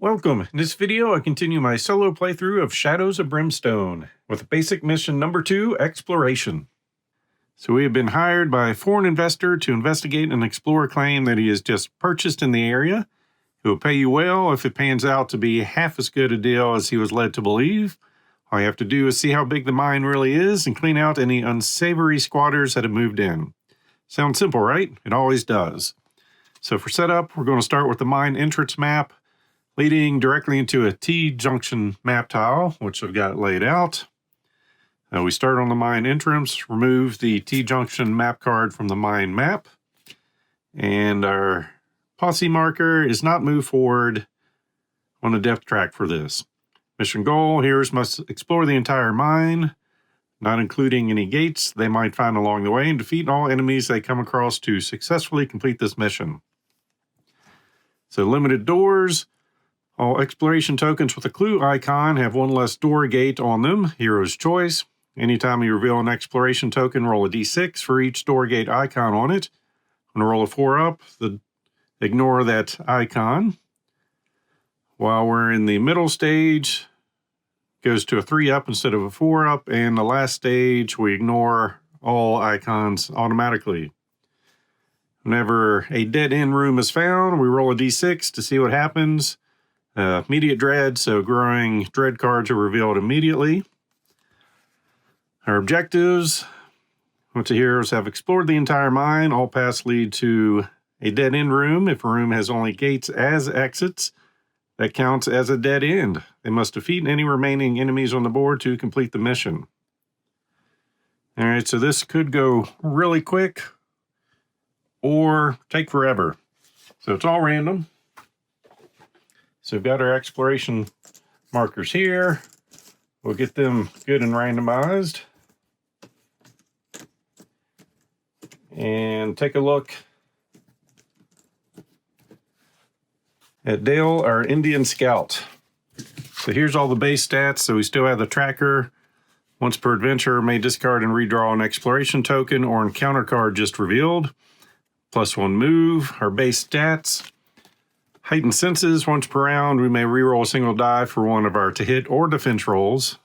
Welcome. In this video, I continue my solo playthrough of Shadows of Brimstone with basic mission number 2, Exploration. So we have been hired by a foreign investor to investigate and explore a claim that he has just purchased in the area. He will pay you well if it pans out to be half as good a deal as he was led to believe. All you have to do is see how big the mine really is and clean out any unsavory squatters that have moved in. Sounds simple, right? It always does. So for setup, we're going to start with the mine entrance map, leading directly into a T-junction map tile, which I've got laid out. We start on the mine entrance, remove the T-junction map card from the mine map, and our posse marker is not moved forward on the depth track for this. Mission goal here is must explore the entire mine, not including any gates they might find along the way, and defeat all enemies they come across to successfully complete this mission. So limited doors. All exploration tokens with a clue icon have one less door gate on them, hero's choice. Anytime you reveal an exploration token, roll a d6 for each door gate icon on it. I'm going to roll a 4 up, ignore that icon. While we're in the middle stage, goes to a 3 up instead of a 4 up, and the last stage we ignore all icons automatically. Whenever a dead end room is found, we roll a d6 to see what happens. Immediate dread, so growing dread cards are revealed immediately. Our objectives. Once the heroes have explored the entire mine, all paths lead to a dead end room. If a room has only gates as exits, that counts as a dead end. They must defeat any remaining enemies on the board to complete the mission. All right, so this could go really quick or take forever. So it's all random. So we've got our exploration markers here. We'll get them good and randomized. And take a look at Dale, our Indian scout. So here's all the base stats. So we still have the tracker. Once per adventure, may discard and redraw an exploration token or encounter card just revealed. +1 move, our base stats. Heightened senses, once per round, we may reroll a single die for one of our to hit or defense rolls.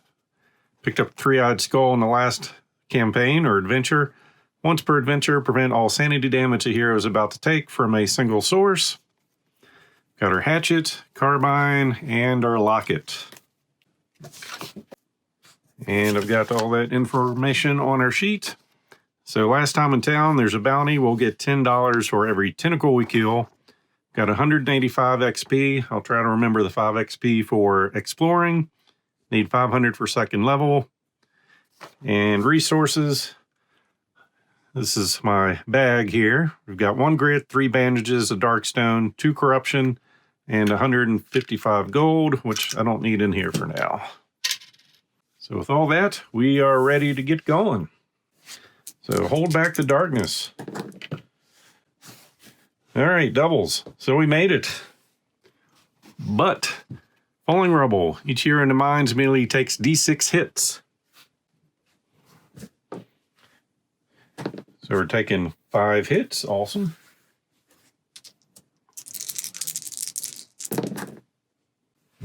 Picked up a 3-eyed skull in the last campaign or adventure. Once per adventure, prevent all sanity damage a hero is about to take from a single source. Got our hatchet, carbine, and our locket. And I've got all that information on our sheet. So last time in town, there's a bounty. We'll get $10 for every tentacle we kill. Got 185 XP. I'll try to remember the 5 XP for exploring. Need 500 for second level. And resources. This is my bag here. We've got 1 grit, 3 bandages, a dark stone, 2 corruption, and 155 gold, which I don't need in here for now. So with all that, we are ready to get going. So hold back the darkness. All right, doubles. So we made it. But falling rubble. Each hero in the mines merely takes d6 hits. So we're taking 5 hits. Awesome.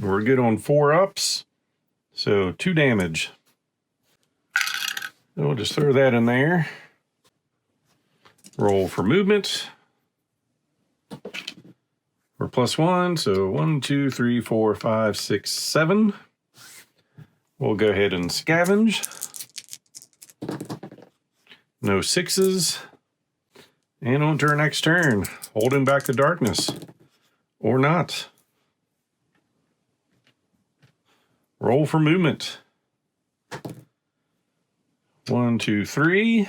We're good on 4 ups. So 2 damage. So we'll just throw that in there. Roll for movement. We're +1, so 1, 2, 3, 4, 5, 6, 7. We'll go ahead and scavenge. No 6s. And on to our next turn. Holding back the darkness. Or not. Roll for movement. 1, 2, 3.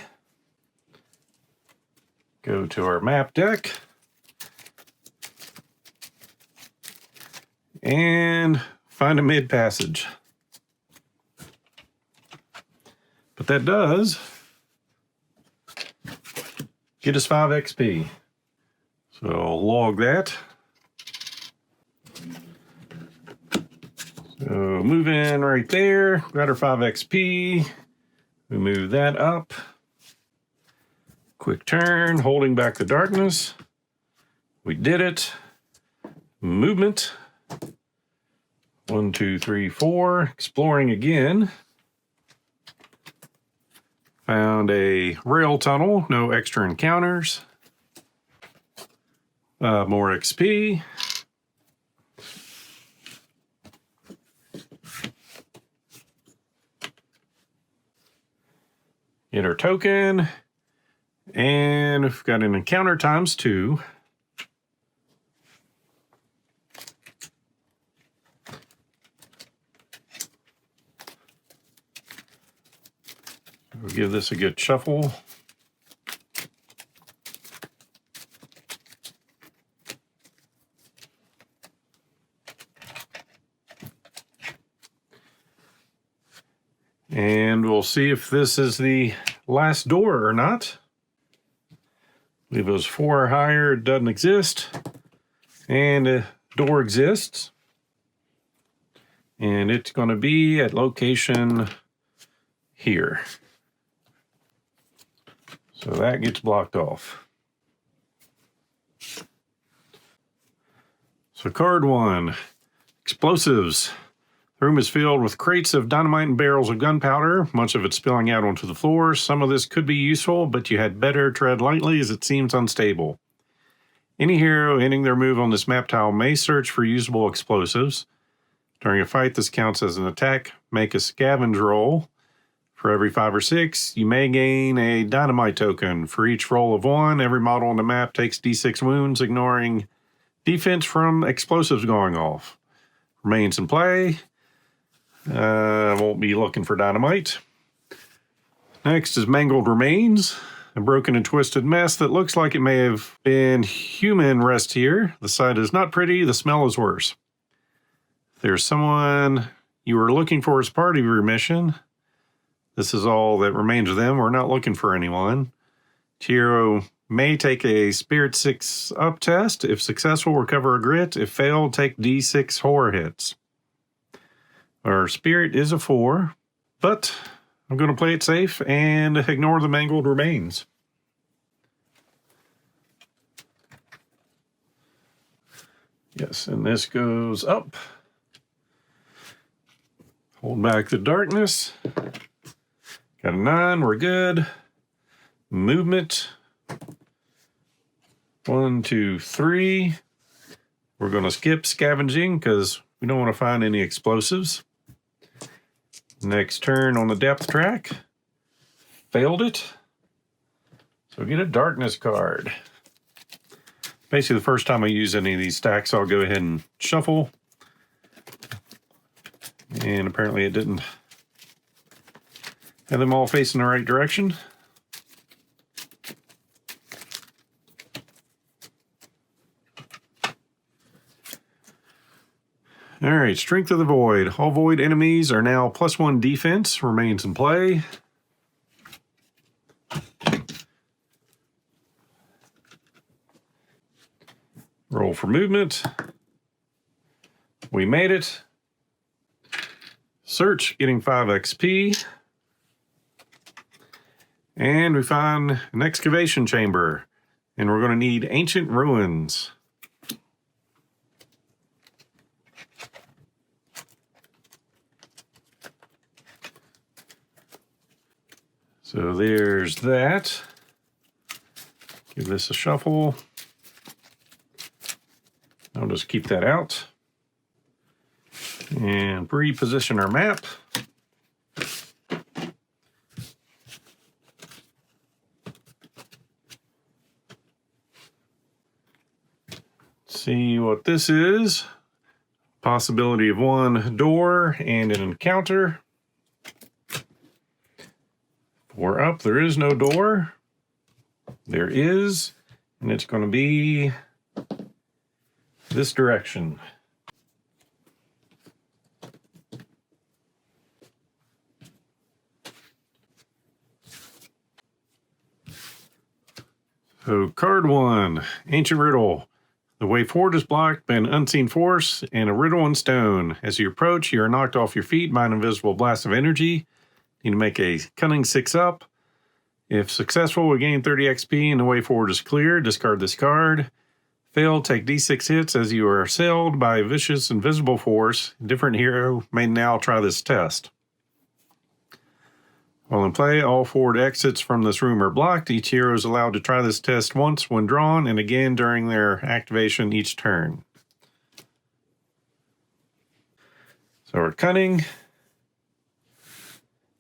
Go to our map deck. And find a mid passage. But that does get us 5 XP. So I'll log that. So move in right there. Got our 5 XP. We move that up. Quick turn, holding back the darkness. We did it. Movement. 1, 2, 3, 4. Exploring again. Found a rail tunnel, no extra encounters. More XP. Get our token. And we've got an encounter ×2. We'll give this a good shuffle. And we'll see if this is the last door or not. I believe it was 4 or higher, it doesn't exist. And a door exists. And it's going to be at location here. So that gets blocked off. So card 1, explosives. The room is filled with crates of dynamite and barrels of gunpowder, much of it spilling out onto the floor. Some of this could be useful, but you had better tread lightly as it seems unstable. Any hero ending their move on this map tile may search for usable explosives. During a fight, this counts as an attack. Make a scavenge roll. For every 5 or 6, you may gain a dynamite token. For each roll of 1, every model on the map takes d6 wounds, ignoring defense from explosives going off. Remains in play. I won't be looking for dynamite. Next is mangled remains. A broken and twisted mess that looks like it may have been human rest here. The sight is not pretty, the smell is worse. If there's someone you were looking for as part of your mission, this is all that remains of them. We're not looking for anyone. Hero may take a Spirit 6 up test. If successful, recover a grit. If failed, take d6 horror hits. Our Spirit is a 4, but I'm going to play it safe and ignore the mangled remains. Yes, and this goes up. Hold back the darkness. Got a 9, we're good. Movement. 1, 2, 3. We're going to skip scavenging because we don't want to find any explosives. Next turn on the depth track. Failed it. So get a darkness card. Basically, the first time I use any of these stacks, I'll go ahead and shuffle. And apparently it didn't have them all facing the right direction. All right, Strength of the Void. All void enemies are now +1 defense, remains in play. Roll for movement. We made it. Search, getting 5 XP. And we find an excavation chamber. And we're going to need ancient ruins. So there's that. Give this a shuffle. I'll just keep that out. And reposition our map. See what this is. Possibility of 1 door and an encounter. 4 up, there is no door. There is, and it's going to be this direction. So card 1, Ancient Riddle. The way forward is blocked by an unseen force and a riddle in stone. As you approach, you are knocked off your feet by an invisible blast of energy. You need to make a Cunning 6 up. If successful, we gain 30 XP and the way forward is clear. Discard this card. Failed, take d6 hits as you are assailed by a vicious invisible force. A different hero may now try this test. While in play, all forward exits from this room are blocked. Each hero is allowed to try this test once when drawn and again during their activation each turn. So our cunning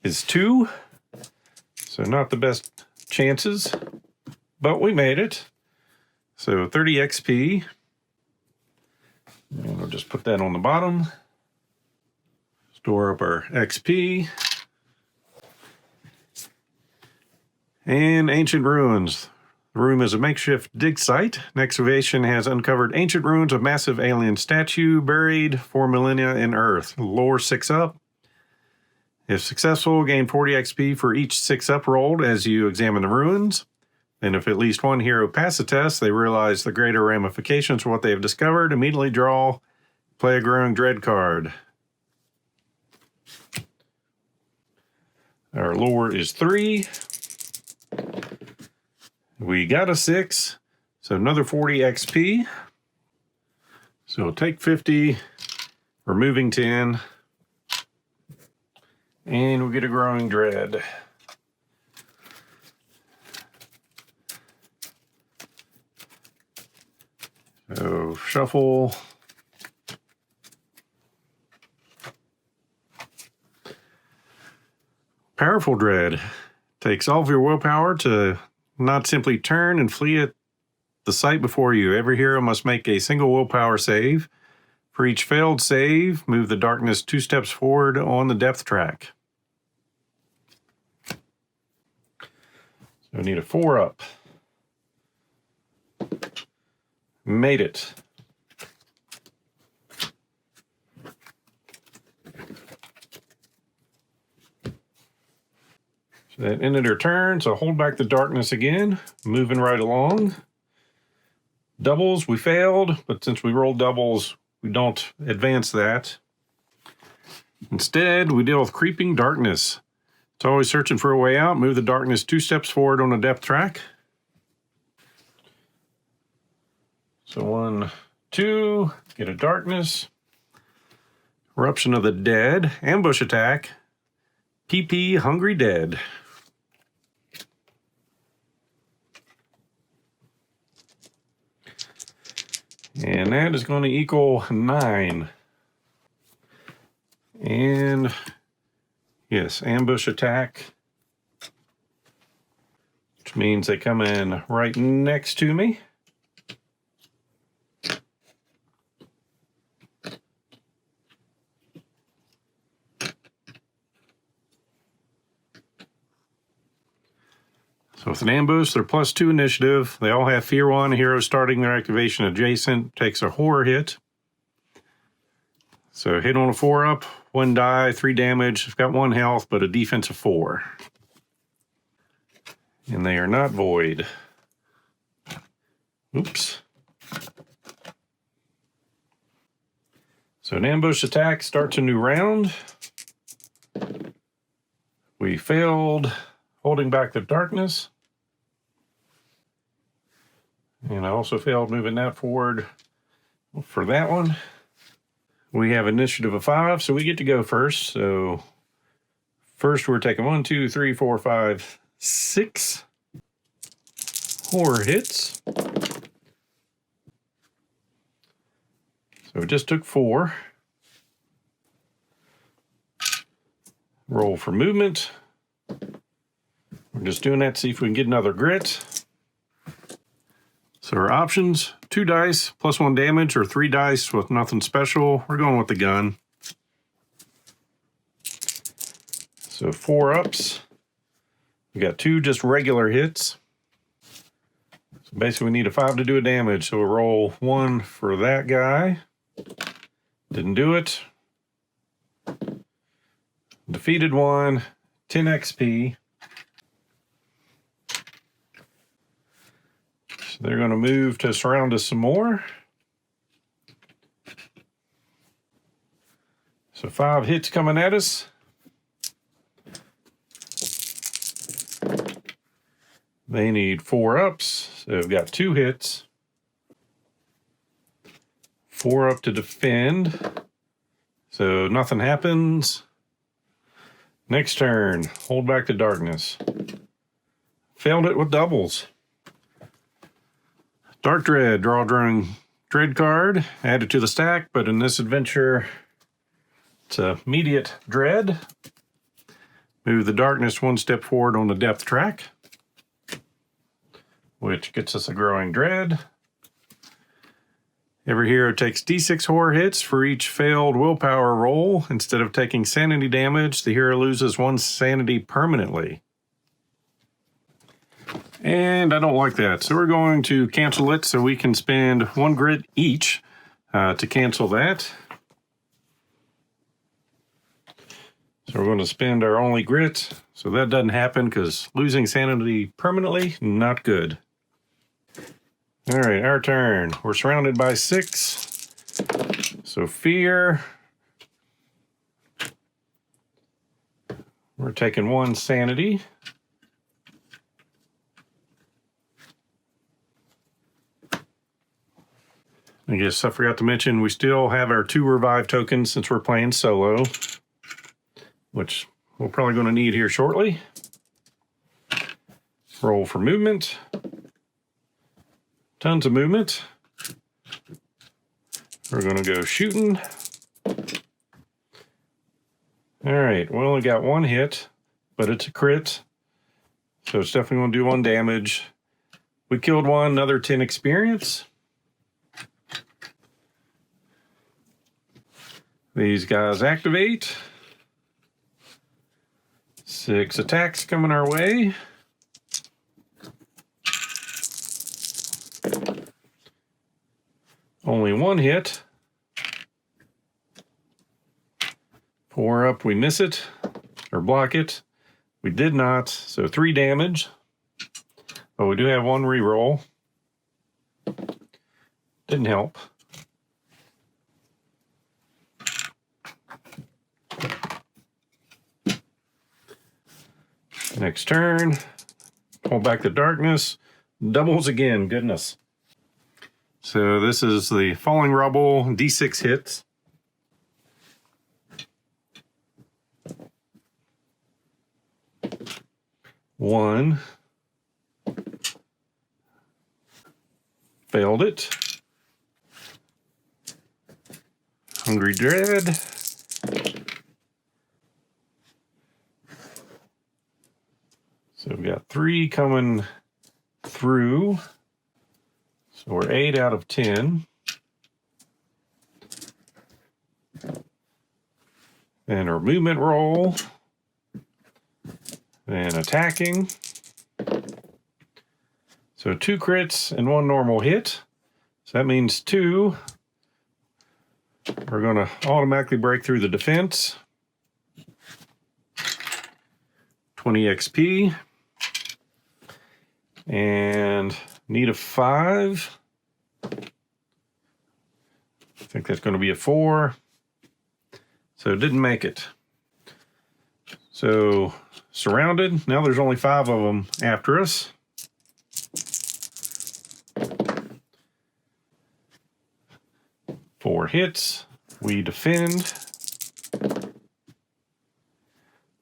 is 2. So not the best chances, but we made it. So 30 XP. And we'll just put that on the bottom. Store up our XP. And Ancient Ruins. The room is a makeshift dig site. An excavation has uncovered ancient ruins of massive alien statue buried for millennia in Earth. Lore 6 up. If successful, gain 40 XP for each 6 up rolled as you examine the ruins. And if at least one hero passes the test, they realize the greater ramifications of what they have discovered. Immediately play a Growing Dread card. Our lore is 3. We got a 6, so another 40 XP. So we'll take 50, removing 10, and we'll get a Growing Dread. So shuffle. Powerful Dread. Takes all of your willpower to not simply turn and flee at the sight before you. Every hero must make a single willpower save. For each failed save, move the darkness 2 steps forward on the depth track. So we need a 4 up. Made it. So that ended her turn, so hold back the darkness again, moving right along. Doubles, we failed, but since we rolled doubles, we don't advance that. Instead, we deal with creeping darkness. It's always searching for a way out. Move the darkness 2 steps forward on the depth track. So 1, 2, get a darkness. Eruption of the Dead, ambush attack, PP Hungry Dead. And that is going to equal 9. And yes, ambush attack, which means they come in right next to me. So with an ambush, they're +2 initiative. They all have Fear 1. Hero starting their activation adjacent takes a horror hit. So hit on a 4 up, 1 die, 3 damage. They've got 1 health, but a defense of 4. And they are not void. Oops. So an ambush attack starts a new round. We failed holding back the darkness. And I also failed moving that forward for that one. We have initiative of 5, so we get to go first. So first we're taking 1, 2, 3, 4, 5, 6 horror hits. So we just took 4. Roll for movement. We're just doing that to see if we can get another grit. So our options, 2 dice, +1 damage, or 3 dice with nothing special. We're going with the gun. So 4 ups. We got 2 just regular hits. So basically we need a 5 to do a damage. So we'll roll 1 for that guy. Didn't do it. Defeated 1, 10 XP. So they're going to move to surround us some more. So 5 hits coming at us. They need 4 ups. So they've got 2 hits. 4 up to defend. So nothing happens. Next turn, hold back the darkness. Failed it with doubles. Dark Dread, draw drawing dread card, add it to the stack, but in this adventure, it's immediate dread. Move the darkness 1 step forward on the depth track, which gets us a growing dread. Every hero takes D6 horror hits for each failed willpower roll. Instead of taking sanity damage, the hero loses 1 sanity permanently. And I don't like that, so we're going to cancel it so we can spend 1 grit each to cancel that. So we're going to spend our only grit, so that doesn't happen because losing sanity permanently, not good. All right, our turn. We're surrounded by 6, so fear. We're taking 1 sanity. I guess I forgot to mention we still have our 2 revive tokens since we're playing solo, which we're probably going to need here shortly. Roll for movement. Tons of movement. We're going to go shooting. All right, we only got 1 hit, but it's a crit, so it's definitely going to do 1 damage. We killed 1, another 10 experience. These guys activate. 6 attacks coming our way. Only 1 hit. 4 up, we miss it, or block it. We did not, so 3 damage. But we do have 1 reroll. Didn't help. Next turn, hold back the darkness, doubles again, goodness. So this is the Falling Rubble, D6 hits. One. Failed it. Hungry Dread. So we've got 3 coming through. So we're 8 out of 10. And our movement roll. And attacking. So 2 crits and 1 normal hit. So that means 2. We're going to automatically break through the defense. 20 XP. And need a 5. I think that's going to be a 4. So it didn't make it. So surrounded. Now there's only 5 of them after us. Four hits. We defend.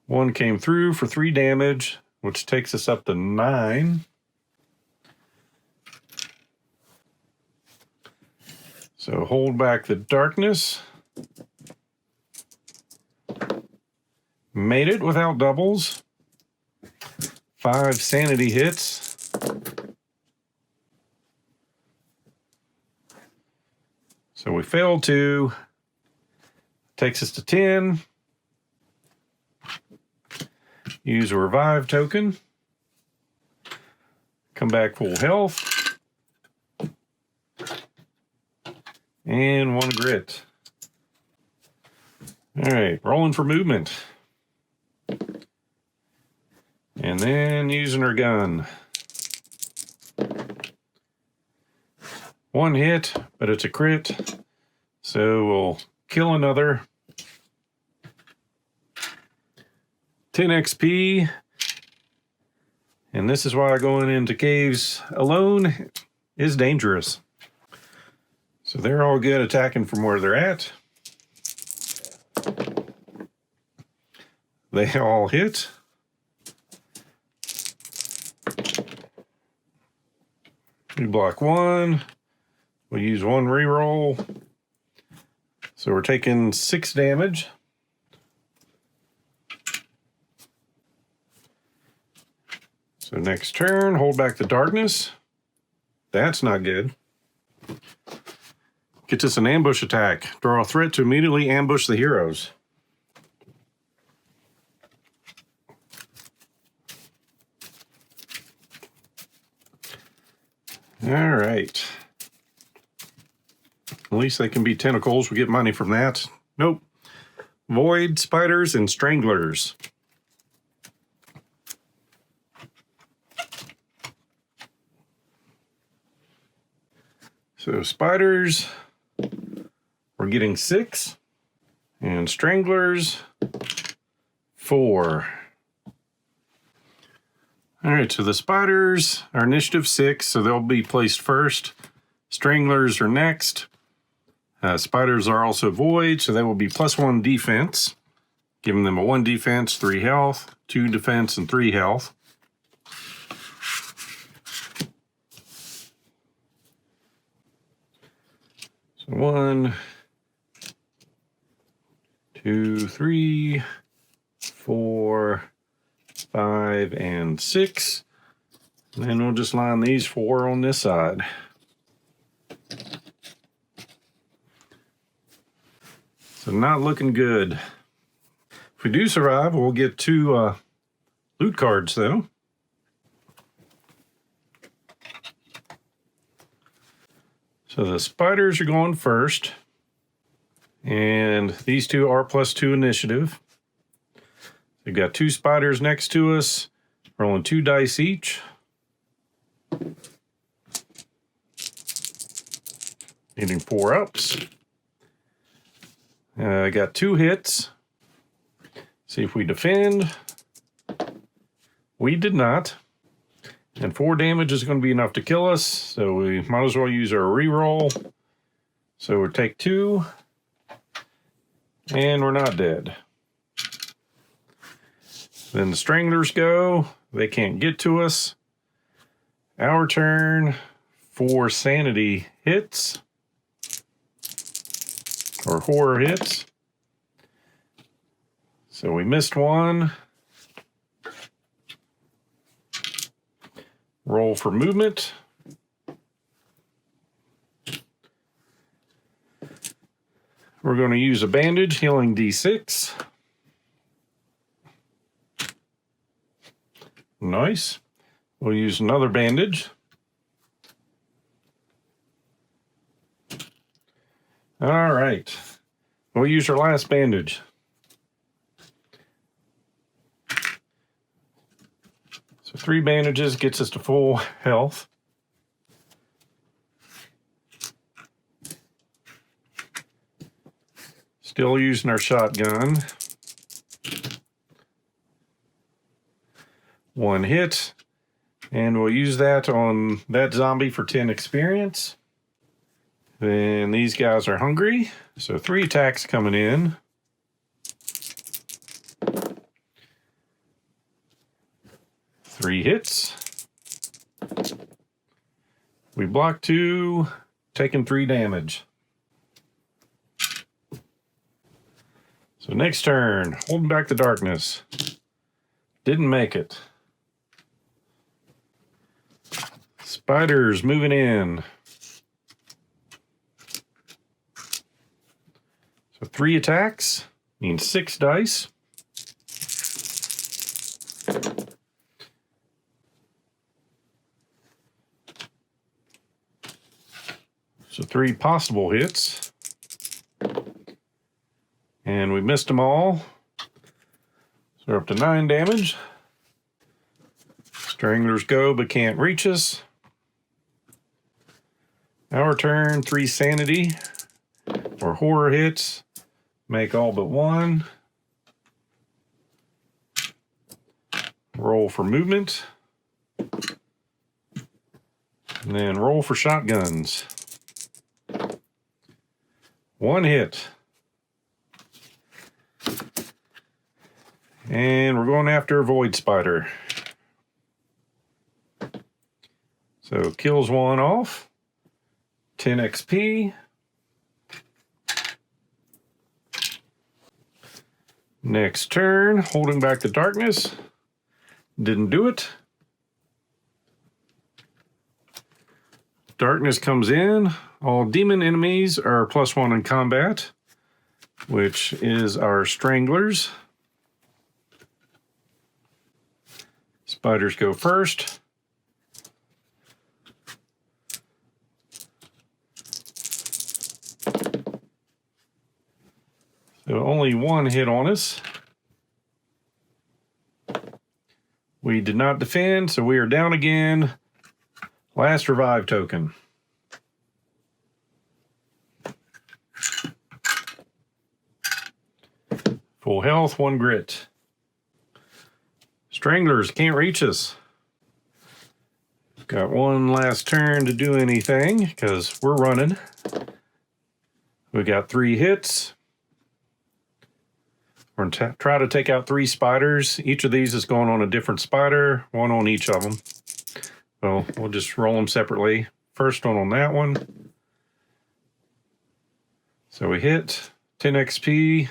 1 came through for 3 damage, which takes us up to 9. So hold back the darkness. Made it without doubles. 5 sanity hits. So we failed 2. Takes us to 10. Use a revive token. Come back full health. And 1 grit. All right, rolling for movement. And then using our gun. 1 hit, but it's a crit. So we'll kill another. 10 XP. And this is why going into caves alone is dangerous. So they're all good attacking from where they're at. They all hit. We block one. We'll use one reroll. So we're taking 6 damage. So next turn, hold back the darkness. That's not good. Gets us an ambush attack. Draw a threat to immediately ambush the heroes. All right. At least they can be tentacles. We get money from that. Nope. Void, spiders, and stranglers. So spiders, we're getting 6. And stranglers, 4. All right, so the spiders are initiative 6, so they'll be placed first. Stranglers are next. Spiders are also void, so they will be +1 defense, giving them a 1 defense, 3 health, 2 defense, and 3 health. So 1, 2, 3, 4, 5, and 6. And then we'll just line these 4 on this side. So not looking good. If we do survive, we'll get 2 loot cards though. So the spiders are going first. And these 2 are +2 initiative. We've got 2 spiders next to us, rolling 2 dice each. Getting 4 ups. I got 2 hits. See if we defend. We did not. And 4 damage is going to be enough to kill us, so we might as well use our reroll. So we'll take 2. And we're not dead. Then the stranglers go. They can't get to us. Our turn. 4 sanity hits. Or horror hits. So we missed 1. Roll for movement. We're going to use a bandage, healing D6. Nice. We'll use another bandage. All right. We'll use our last bandage. So 3 bandages gets us to full health. Still using our shotgun. 1 hit. And we'll use that on that zombie for 10 experience. Then these guys are hungry. So 3 attacks coming in. Three hits. We block 2, taking 3 damage. So next turn, holding back the darkness. Didn't make it. Spiders moving in. So 3 attacks, means 6 dice. So 3 possible hits. And we missed them all. So we're up to 9 damage. Stranglers go but can't reach us. Our turn, 3 sanity or horror hits. Make all but 1. Roll for movement. And then roll for shotguns. One hit. And we're going after a Void Spider. So kills one off. 10 XP. Next turn, holding back the darkness. Didn't do it. Darkness comes in. All demon enemies are +1 in combat, which is our stranglers. Spiders go first. So only one hit on us. We did not defend, so we are down again. Last revive token. Full health, 1 grit. Stranglers can't reach us. Got one last turn to do anything because we're running. We got 3 hits. We're going to try to take out 3 spiders. Each of these is going on a different spider, 1 on each of them. So we'll just roll them separately. First one on that one. So we hit 10 XP.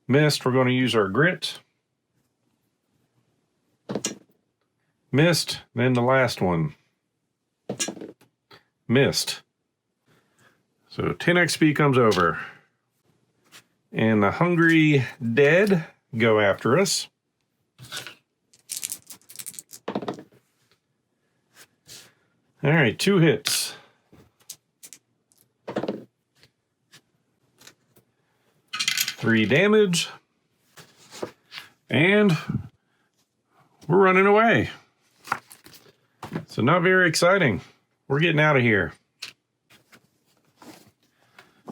Missed. We're going to use our grit. Missed. Then the last one. Missed. So 10 XP comes over. And the hungry dead go after us. All right, 2 hits. Three damage. And we're running away. So not very exciting. We're getting out of here.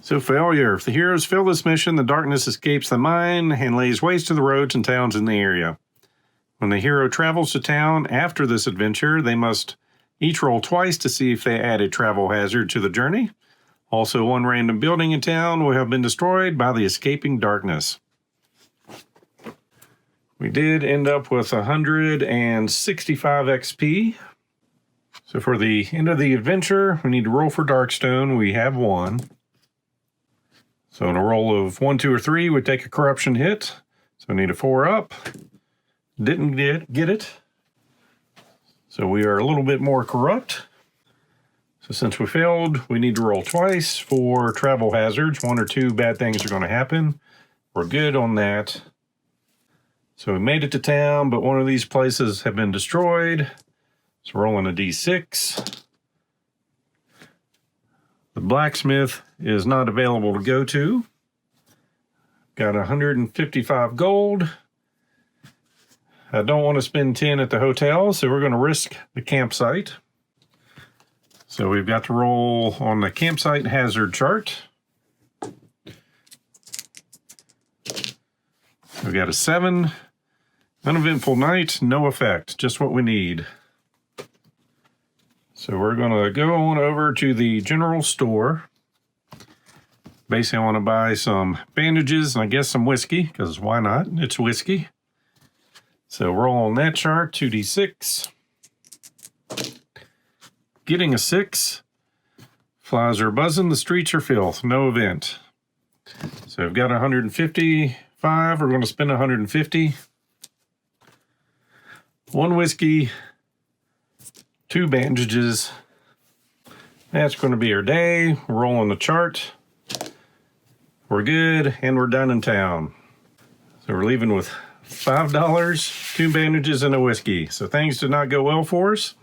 So failure. If the heroes fail this mission, the darkness escapes the mine and lays waste to the roads and towns in the area. When the hero travels to town after this adventure, they must each roll twice to see if they add a travel hazard to the journey. Also, 1 random building in town will have been destroyed by the escaping darkness. We did end up with 165 XP. So for the end of the adventure, we need to roll for Darkstone. We have 1. So in a roll of 1, 2, or 3, we take a corruption hit. So we need a 4 up. Didn't get it. So we are a little bit more corrupt. So since we failed, we need to roll twice for travel hazards. 1 or 2 bad things are going to happen. We're good on that. So we made it to town, but one of these places have been destroyed. So rolling a D6. The blacksmith is not available to go to. Got 155 gold. I don't want to spend 10 at the hotel, so we're going to risk the campsite. So we've got to roll on the campsite hazard chart. We've got a 7. Uneventful night, no effect, just what we need. So we're going to go on over to the general store. Basically, I want to buy some bandages and I guess some whiskey, because why not? It's whiskey. So roll on that chart, 2d6. Getting a 6. Flies are buzzing, the streets are filth, no event. So I've got 155, we're going to spend 150. 1 whiskey, 2 bandages. That's going to be our day. We're rolling the chart. We're good, and we're done in town. So we're leaving with $5, 2 bandages, and a whiskey. So things did not go well for us.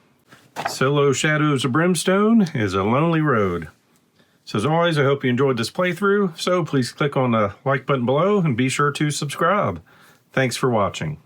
Solo Shadows of Brimstone is a lonely road. So as always, I hope you enjoyed this playthrough. So please click on the like button below and be sure to subscribe. Thanks for watching.